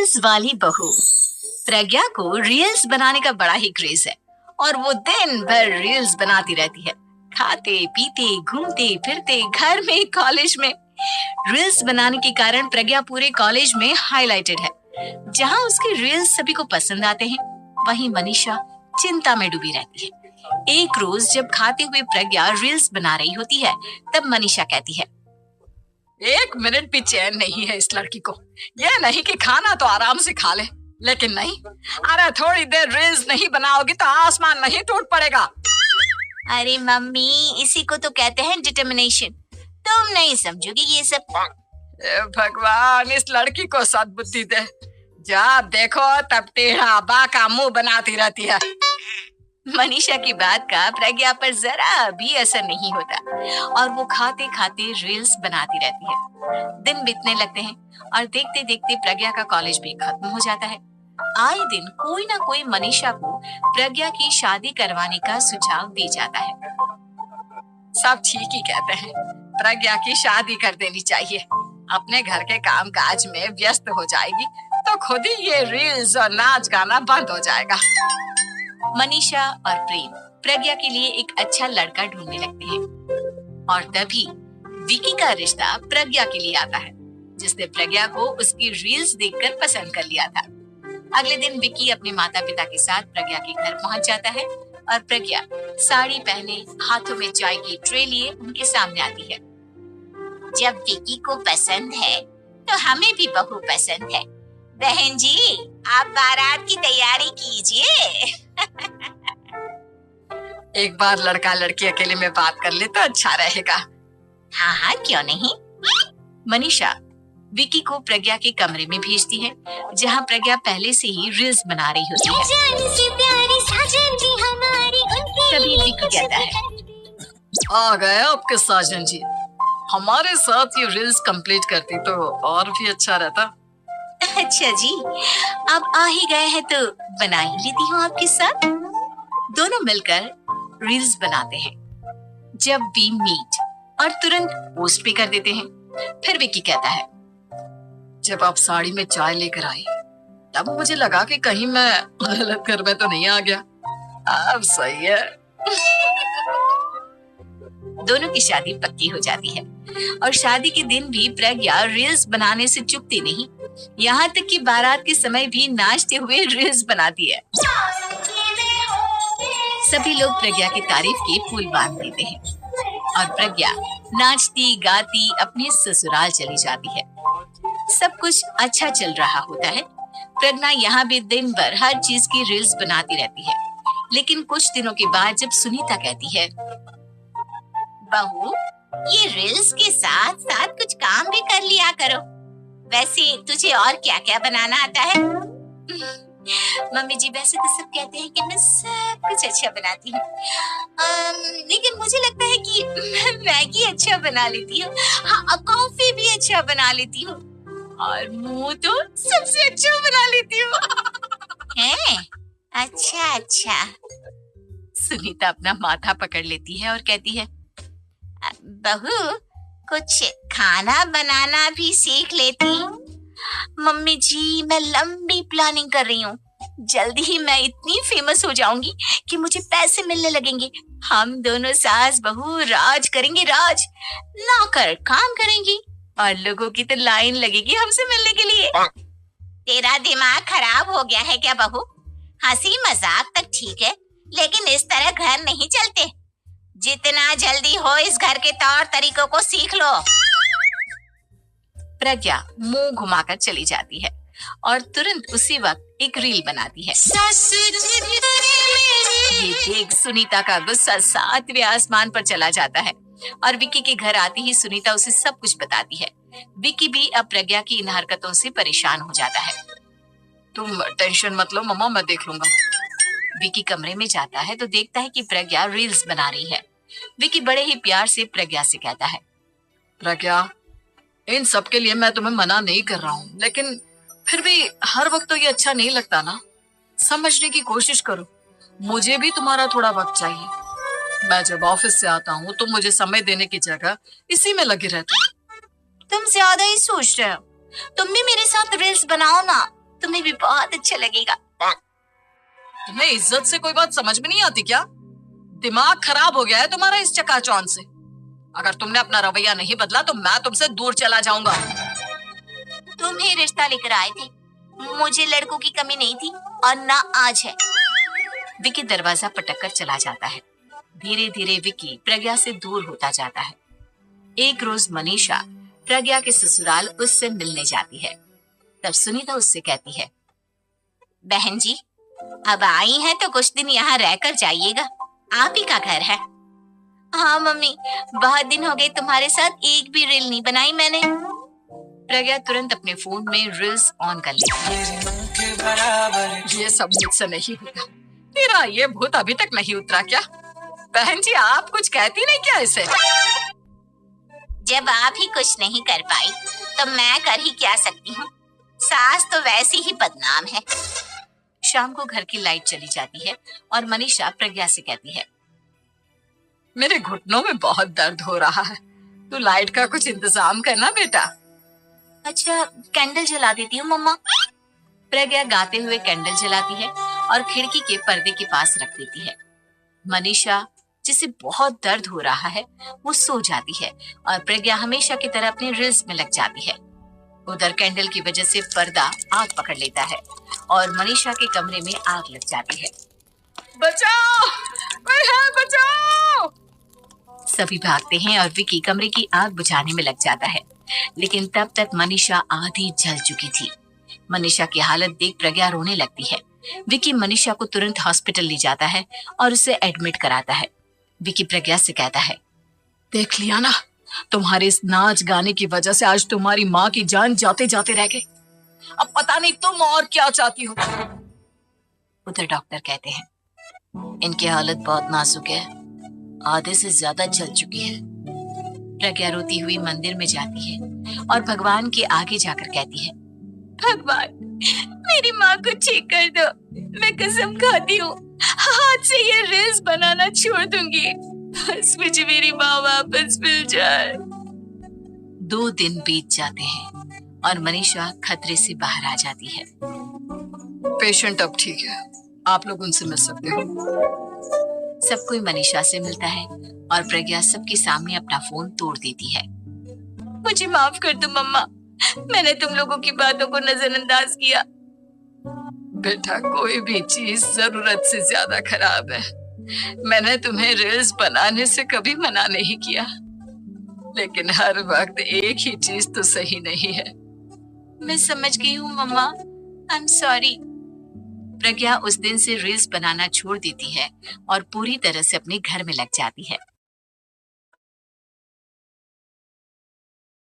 Reels वाली बहू। प्रज्ञा को रील्स बनाने का बड़ा ही क्रेज है और वो दिन भर रील्स बनाती रहती है। खाते पीते घूमते फिरते घर में कॉलेज में रील्स बनाने के कारण प्रज्ञा पूरे कॉलेज में हाईलाइटेड है। जहां उसके रील्स सभी को पसंद आते हैं, वहीं मनीषा चिंता में डूबी रहती है। एक रोज जब खाते हुए प्रज्ञा रील्स बना रही होती है, तब मनीषा कहती है, एक मिनट भी चैन नहीं है इस लड़की को। ये नहीं कि खाना तो आराम से खा ले, लेकिन नहीं, अरे थोड़ी देर रील्स नहीं बनाओगी तो आसमान नहीं टूट पड़ेगा। अरे मम्मी, इसी को तो कहते हैं डिटर्मिनेशन। तुम नहीं समझोगी ये सब। भगवान, इस लड़की को सद्बुद्धि दे। जब देखो तब टेढ़ा बाका मुंह बनाती रहती है। मनीषा की बात का प्रज्ञा पर जरा भी असर नहीं होता और वो खाते खाते रील्स बनाती रहती है। दिन बीतने लगते हैं और देखते देखते प्रज्ञा का कॉलेज भी खत्म हो जाता है। आए दिन कोई ना कोई मनीषा को प्रज्ञा की शादी करवाने का सुझाव दे जाता है। सब ठीक ही कहते हैं, प्रज्ञा की शादी कर देनी चाहिए। अपने घर के काम काज में व्यस्त हो जाएगी तो खुद ही ये रील्स और नाच गाना बंद हो जाएगा। मनीषा और प्रेम प्रज्ञा के लिए एक अच्छा लड़का ढूंढने लगते हैं और तभी विकी का रिश्ता प्रज्ञा के लिए आता है, जिसने प्रज्ञा को उसकी रील्स देखकर पसंद कर लिया था। अगले दिन विकी अपने माता पिता के साथ प्रज्ञा के घर पहुंच जाता है और प्रज्ञा साड़ी पहने हाथों में चाय की ट्रे लिए उनके सामने आती है। जब विकी को पसंद है तो हमें भी बहू पसंद है। बहन जी, आप बारात की तैयारी कीजिए। एक बार लड़का लड़की अकेले में बात कर ले तो अच्छा रहेगा। हाँ हाँ, क्यों नहीं। मनीषा विकी को प्रज्ञा के कमरे में भेजती है, जहाँ प्रज्ञा पहले से ही रील्स बना रही होती है। तभी विकी कहता है, आ गए आपके साजन जी। हमारे साथ ये रील्स कंप्लीट करती तो और भी अच्छा रहता। अच्छा जी, आप आ ही गए हैं तो बना ही लेती हूँ आपके साथ। दोनों मिलकर रील्स बनाते हैं। जब वी मीट और तुरंत पोस्ट भी कर देते हैं। फिर विकी कहता है, जब आप साड़ी में चाय लेकर आई तब मुझे लगा कि कहीं मैं गलत घर में तो नहीं आ गया। अब सही है। दोनों की शादी पक्की हो जाती है और शादी के दिन भी प्रज्ञा रील्स बनाने से चूकती नहीं। यहाँ तक कि बारात के समय भी नाचते हुए रील्स बनाती है। सभी लोग प्रज्ञा की तारीफ के पुल बांध देते हैं और प्रज्ञा नाचती गाती अपने ससुराल चली जाती है। सब कुछ अच्छा चल रहा होता है। प्रज्ञा यहाँ भी दिन भर हर चीज की रील्स बनाती रहती है। लेकिन कुछ दिनों के बाद जब सुनीता कहती है, बहू, ये रील्स के साथ साथ कुछ काम भी कर लिया करो। वैसे तुझे और क्या क्या बनाना आता है? मम्मी जी, वैसे तो सब कहते हैं कि मैं सब कुछ अच्छा बनाती हूँ, लेकिन मुझे लगता है कि मैं मैगी अच्छा बना लेती हूँ। हाँ, कॉफी भी अच्छा बना लेती हूँ और मुंह तो सबसे अच्छा बना लेती हूँ। हैं? अच्छा अच्छा। सुनीता अपना माथा पकड़ लेती है और कहती है, बहू, कुछ खाना बनाना भी सीख लेती। मम्मी जी, मैं लंबी प्लानिंग कर रही हूँ। जल्दी ही मैं इतनी फेमस हो जाऊंगी कि मुझे पैसे मिलने लगेंगे। हम दोनों सास बहू राज करेंगे, राज। नौकर काम करेंगी और लोगों की तो लाइन लगेगी हमसे मिलने के लिए। तेरा दिमाग खराब हो गया है क्या बहू? हंसी मजाक तक ठीक है, लेकिन इस तरह घर नहीं चलते। जितना जल्दी हो इस घर के तौर तरीकों को सीख लो। प्रज्ञा मुंह घुमाकर चली जाती है और तुरंत उसी वक्त एक रील बनाती है। ये देख सुनीता का गुस्सा 7वें आसमान पर चला जाता है और विकी के घर आती ही सुनीता उसे सब कुछ बताती है। विकी भी अब प्रज्ञा की इन हरकतों से परेशान हो जाता है। तुम टेंशन मत लो मम्मा, मैं देख लूंगा। विकी कमरे में जाता है तो देखता है कि प्रज्ञा रील्स बना रही है। विकी बड़े ही प्यार से प्रज्ञा से कहता है, प्रज्ञा, इन सब के लिए मैं तुम्हें मना नहीं कर रहा हूँ, लेकिन फिर भी हर वक्त तो ये अच्छा नहीं लगता ना। समझने की कोशिश करो, मुझे भी तुम्हारा थोड़ा वक्त चाहिए। मैं जब ऑफिस से आता हूँ तो मुझे समय देने की जगह इसी में लगी रहती है। तुम ज्यादा ही सोच रहे हो। तुम भी मेरे साथ रील्स बनाओ ना, तुम्हें भी बहुत अच्छा लगेगा। तुम्हें इज्जत से कोई बात समझ में नहीं आती क्या? दिमाग खराब हो गया है तुम्हारा इस चकाचौंध से। अगर तुमने अपना रवैया नहीं बदला तो मैं तुमसे दूर चला जाऊंगा। तुम ही रिश्ता लेकर आए थे, मुझे लड़कों की कमी नहीं थी और ना आज है। विकी दरवाजा पटक कर चला जाता है। धीरे धीरे विकी प्रज्ञा से दूर होता जाता है। एक रोज मनीषा प्रज्ञा के ससुराल उससे मिलने जाती है। तब सुनीता उससे कहती है, बहन जी अब आई हैं तो कुछ दिन यहाँ रहकर जाइएगा, आप ही का घर है। हाँ मम्मी, बहुत दिन हो गए तुम्हारे साथ एक भी रील नहीं बनाई मैंने। प्रज्ञा तुरंत अपने फोन में रील्स ऑन कर लेती है। ये सब मुझसे नहीं होगा। तेरा ये भूत अभी तक नहीं उतरा क्या? बहन जी आप कुछ कहती नहीं क्या इसे? जब आप ही कुछ नहीं कर पाई तो मैं कर ही क्या सकती हूँ, सास तो वैसे ही बदनाम है। शाम को घर की लाइट चली जाती है और मनीषा प्रज्ञा से कहती है, मेरे घुटनों में बहुत दर्द हो रहा है, तू लाइट का कुछ इंतजाम करना बेटा। अच्छा कैंडल जला देती हूँ मम्मा। प्रज्ञा गाते हुए कैंडल जलाती है और खिड़की के पर्दे के पास रख देती है। मनीषा जिसे बहुत दर्द हो रहा है वो सो जाती है और प्रज्ञा हमेशा की तरह अपने रील्स में लग जाती है। उधर कैंडल की वजह से पर्दा आग पकड़ लेता है और मनीषा के कमरे में आग लग जाती है। बचाओ, कोई है, बचाओ! सभी भागते हैं और विकी कमरे की आग बुझाने में लग जाता है, लेकिन तब तक मनीषा आधी जल चुकी थी। मनीषा की हालत देख प्रज्ञा रोने लगती है। विकी मनीषा को तुरंत हॉस्पिटल ले जाता है और उसे एडमिट कराता है। विकी प्रज्ञा से कहता है, देख लिया ना, तुम्हारे इस नाच गाने की वजह से आज तुम्हारी माँ की जान जाते जाते रह गई। अब पता नहीं तुम और क्या चाहती हो। उधर डॉक्टर कहते हैं, इनकी हालत बहुत नाजुक है, आधे से ज्यादा जल चुकी है। प्रज्ञा रोती हुई मंदिर में जाती है और भगवान के आगे जाकर कहती है, भगवान मेरी माँ को ठीक कर दो, मैं कसम खाती हूँ हाथ से ये रील्स बनाना छोड़ दूंगी, बस मुझे मेरी माँ वापस मिल जाए। 2 दिन बीत जाते हैं और मनीषा खतरे से बाहर आ जाती है। पेशेंट अब ठीक है, आप लोग उनसे मिल सकते हो। सब कोई मनीषा से मिलता है और प्रज्ञा सबके सामने अपना फोन तोड़ देती है। मुझे माफ कर दो मम्मा, मैंने तुम लोगों की बातों को नजरअंदाज किया। बेटा कोई भी चीज जरूरत से ज्यादा खराब है। मैंने तुम्हें रील्स बनाने से कभी मना नहीं किया, लेकिन हर वक्त एक ही चीज तो सही नहीं है। मैं समझ गई हूँ मम्मा, आई एम सॉरी। प्रज्ञा उस दिन से रील्स बनाना छोड़ देती है और पूरी तरह से अपने घर में लग जाती है।